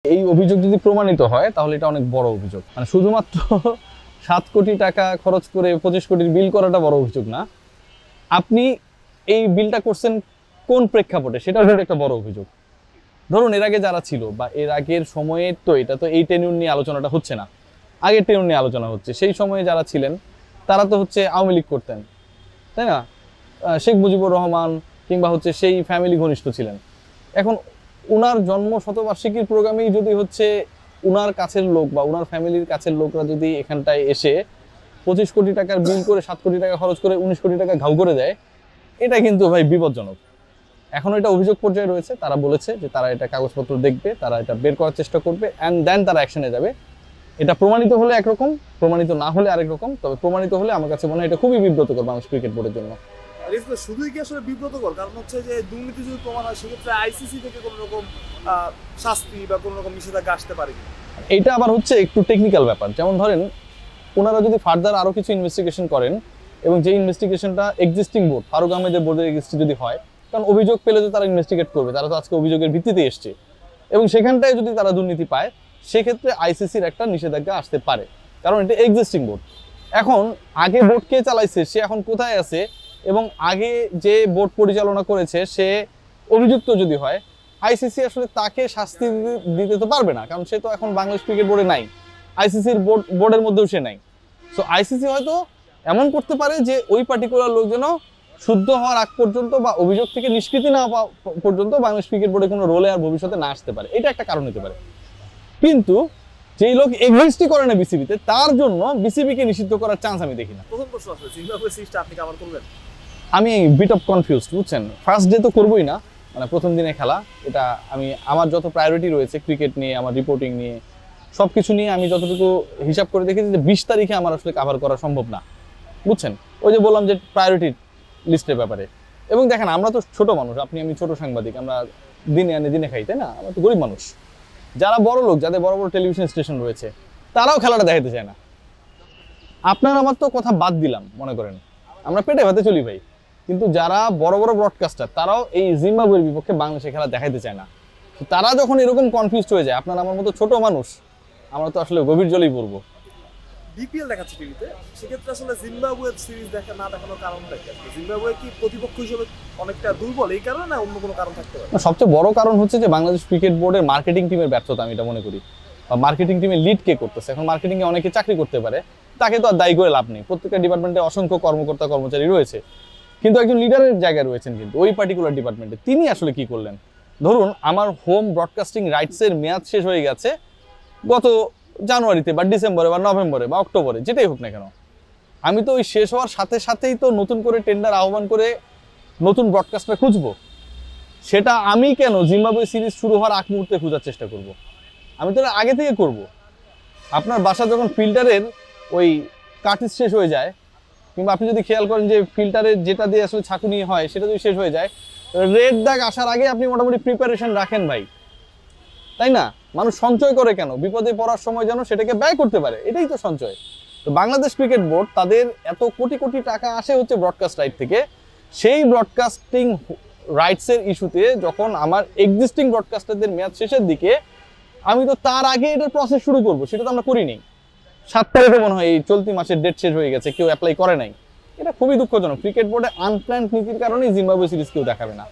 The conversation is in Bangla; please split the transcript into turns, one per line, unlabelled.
এই অভিযোগ যদি প্রমাণিত হয় তাহলে এটা অনেক বড় অভিযোগ। মানে শুধুমাত্র 7 কোটি টাকা খরচ করে 25 কোটির বিল করাটা বড় অভিযোগ না, আপনি এই বিলটা করছেন কোন প্রেক্ষাপটে সেটা হচ্ছে একটা বড় অভিযোগ। ধরুন এর আগে যারা ছিল বা এর আগের সময়ে তো এটা তো এই টেনিউর নিয়ে আলোচনাটা হচ্ছে না, আগের টেনিউর নিয়ে আলোচনা হচ্ছে। সেই সময়ে যারা ছিলেন তারা তো হচ্ছে আওয়ামী লীগ করতেন, তাই না? শেখ মুজিবুর রহমান কিংবা হচ্ছে সেই ফ্যামিলি ঘনিষ্ঠ ছিলেন। এখন উনার জন্ম শতবার্ষিকীর প্রোগ্রামেই যদি হচ্ছে উনার কাছের লোক বা উনার ফ্যামিলির কাছের লোকরা যদি এখানটায় এসে 25 কোটি টাকার বিল করে 7 কোটি টাকা খরচ করে 19 কোটি টাকা ঘাউ করে দেয়, এটা কিন্তু ভাই বিপজ্জনক। এখন এটা অভিযোগ পর্যায়ে রয়েছে, তারা বলেছে যে তারা এটা কাগজপত্র দেখবে, তারা এটা বের করার চেষ্টা করবে অ্যান্ড দেন তারা অ্যাকশনে যাবে। এটা প্রমাণিত হলে একরকম, প্রমাণিত না হলে আরেক রকম। তবে প্রমাণিত হলে আমার কাছে মনে হয় এটা খুবই বিব্রতকর বাংলাদেশ ক্রিকেট বোর্ডের জন্য।
শুধুই কি আসলে বিব্রতকর? কারণ হচ্ছে যে দুর্নীতি যদি প্রমাণ হয় সেক্ষেত্রে আইসিসি থেকে কোনো রকম শাস্তি বা কোনো রকম নিষেধাজ্ঞা আসতে পারে কিনা?
এইটা আবার হচ্ছে একটু টেকনিক্যাল ব্যাপার। যেমন ধরেন ওনারা যদি ফার্দার আরও কিছু ইনভেস্টিগেশন করেন এবং যে ইনভেস্টিগেশনটা এক্সিস্টিং বোর্ড ফারুক আহমেদের বোর্ডের এগেইনস্টে যদি হয়, কারণ অভিযোগ পেলে তো তারা ইনভেস্টিগেট করবে, তারা তো আজকে অভিযোগের ভিত্তিতে এসছে, এবং সেখানটায় যদি তারা দুর্নীতি পায় সেক্ষেত্রে আইসিসির একটা নিষেধাজ্ঞা আসতে পারে, কারণ এটা এক্সিস্টিং বোর্ড। এখন আগে বোর্ড কে চালাইছে, সে এখন কোথায় আছে, এবং আগে যে বোর্ড পরিচালনা করেছে সে অভিযুক্ত যদি হয়, আইসিসি আসলে তাকে শাস্তি দিতে তো পারবে না, কারণ সে তো এখন বাংলাদেশ ক্রিকেট বোর্ডে নাই, আইসিসির বোর্ডের মধ্যেও সে নাই। সো আইসিসি হয়তো এমন করতে পারে যে ওই পার্টিকুলার লোক যেন শুদ্ধ হওয়ার আগ পর্যন্ত বা অভিযোগ থেকে নিষ্কৃতি না পাওয়া পর্যন্ত বাংলাদেশ ক্রিকেট বোর্ডে কোনো রোলে আর ভবিষ্যতে না আসতে পারে, এটা একটা কারণ হতে পারে। কিন্তু যেই লোক এক্সিস্টই করে না বিসিবিতে, তার জন্য বিসিবিকে নিষিদ্ধ করার চান্স আমি দেখি না।
প্রথম প্রশ্ন আসলে জিম্বাবুয়ে সিরিজটা আপনি কভার করবেন?
আমি বিট অফ কনফিউজড, বুঝছেন। ফার্স্ট ডে তো করবোই না, মানে প্রথম দিনে খেলা, এটা আমি আমার যত প্রায়োরিটি রয়েছে ক্রিকেট নিয়ে, আমার রিপোর্টিং নিয়ে, সব কিছু নিয়ে আমি যতটুকু হিসাব করে দেখেছি যে 20 তারিখে আমার আসলে কভার করা সম্ভব না, বুঝছেন। ওই যে বললাম যে প্রায়োরিটি লিস্টের ব্যাপারে। এবং দেখেন আমরা তো ছোট মানুষ, আপনি আমি ছোট সাংবাদিক, আমরা দিনে আনে দিনে খাই, তাই না? আমরা তো গরিব মানুষ। যারা বড় লোক, যাদের বড় বড় টেলিভিশন স্টেশন রয়েছে, তারাও খেলাটা দেখাতে চায় না। আপনার আমার তো কথা বাদ দিলাম, মনে করেন আমরা পেটে ভাতে চলি ভাই, কিন্তু যারা বড় বড় ব্রডকাস্টার তারাও এই জিম্বাবুয়ের বিপক্ষে বাংলাদেশে খেলা দেখাইতে চায় না। তারা যখন এরকম কনফিউজড হয়ে যায়, আপনার আমার মতো ছোট মানুষ, আমরা তো আসলে গভীর জলেই পড়বো।
বিপিএল দেখাচ্ছে টিভিতে, সেক্ষেত্রে আসলে জিম্বাবুয়ের সিরিজ না দেখানোর কারণটা কি? জিম্বাবুয়ে কি প্রতিপক্ষ হিসেবে অনেকটা দুর্বল এই কারণে, না অন্য কোনো কারণ থাকতে পারে?
সবচেয়ে বড় কারণ হচ্ছে যে বাংলাদেশ ক্রিকেট বোর্ডের মার্কেটিং টিমের ব্যর্থতা, আমি এটা মনে করি। বা মার্কেটিং টিমের লিড কে করতেছে। এখন মার্কেটিং এ অনেকে চাকরি করতে পারে, তাকে তো আর দায়ী করে লাভ নেই, প্রত্যেকটা ডিপার্টমেন্টে অসংখ্য কর্মকর্তা কর্মচারী রয়েছে, কিন্তু একজন লিডারের জায়গায় রয়েছেন কিন্তু ওই পার্টিকুলার ডিপার্টমেন্টে। তিনি আসলে কি করলেন? ধরুন আমার হোম ব্রডকাস্টিং রাইটসের মেয়াদ শেষ হয়ে গেছে গত জানুয়ারিতে বা ডিসেম্বরে বা নভেম্বরে বা অক্টোবরে, যেটাই হোক না কেন, আমি তো ওই শেষ হওয়ার সাথে সাথেই তো নতুন করে টেন্ডার আহ্বান করে নতুন ব্রডকাস্টার খুঁজবো। সেটা আমি কেন জিম্বাবুয়ে সিরিজ শুরু হওয়ার আগ মুহূর্তে খোঁজার চেষ্টা করব? আমি তো আগে থেকে করব। আপনার বাসা যখন ফিল্টারের ওই কার্টিজ শেষ হয়ে যায়, কিংবা আপনি যদি খেয়াল করেন যে ফিল্টারের যেটা দিয়ে আসলে ছাঁকুনি হয় সেটা যদি শেষ হয়ে যায়, রেড দাগ আসার আগে আপনি মোটামুটি প্রিপারেশন রাখেন ভাই, তাই না? মানুষ সঞ্চয় করে কেন? বিপদে পড়ার সময় যেন সেটাকে ব্যয় করতে পারে, এটাই তো সঞ্চয়। তো বাংলাদেশ ক্রিকেট বোর্ড তাদের এত কোটি কোটি টাকা আসে হচ্ছে ব্রডকাস্ট রাইট থেকে, সেই ব্রডকাস্টিং রাইটসের ইস্যুতে যখন আমার এক্সিস্টিং ব্রডকাস্টারদের মেয়াদ শেষের দিকে, আমি তো তার আগে এটার প্রসেস শুরু করব, সেটা তো আমরা করিনি। 7 তারিখে মনে হয় এই চলতি মাসের ডেট শেষ হয়ে গেছে, কেউ অ্যাপ্লাই করে নাই। এটা খুবই দুঃখজনক। ক্রিকেট বোর্ডে আনপ্ল্যান্ড নীতির কারণেই জিম্বাবুয়ে সিরিজ কেউ দেখাবে না।